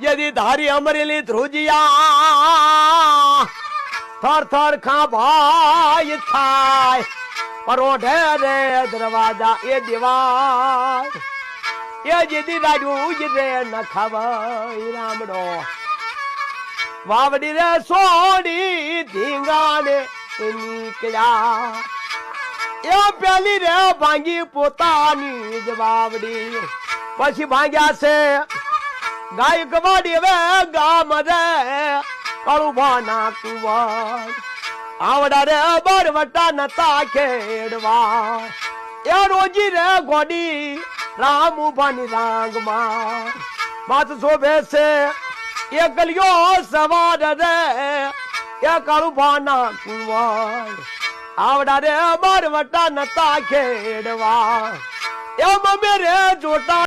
यदि धारी अमरेली ध्रुजिया थर थर खा भाई थाय परोढ़े रे दरवाजा ए दीवार ये यदि राजू रे न खवाई रामडो वावड़ी रे सोड़ी धींगाने निकला ये प्याली रे भांगी पोतानी जवावड़ी पछी भांग्या से गाय कवाड़ी वे गाम रे कालू भाना कुवार आवड़ा रे बरवटा नता खेड़वा ये रोजी रे गोडी रामू बनी रांग मार मात शोभे से ये गलियो सवार रे ये कालू भाना कुवार आवड़ा रे बरवटा नता खेड़वा ये मेरे जोटा